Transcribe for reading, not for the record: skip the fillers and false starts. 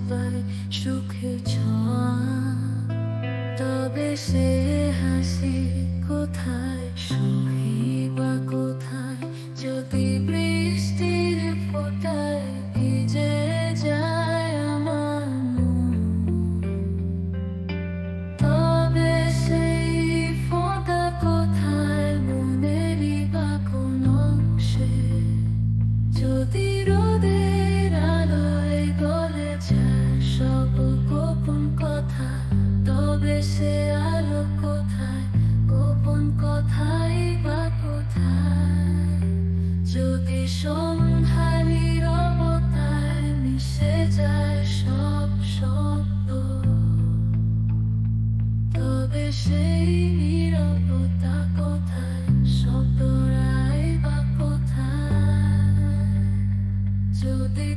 পাই সুখের ছোঁয়া, তবে সে হাসি কোথায়, সুখী বা কোথায়? যদি বৃষ্টির ফোঁটায় ভিজে যায় আমার মন, তবে সেই ফোঁটা কোথায় মনেরই বা কোন অংশে? যদি রোদের আলোয় গলে যায় সব গোপন কথা, তবে সে আলো কোথায়, গোপন কথাই বা কোথায়? যদি সন্ধ্যার নীরবতায় মিশে যায় সব শব্দ, তবে সেই নীরবতা কোথায়, শব্দরাই বা কোথায়? যদি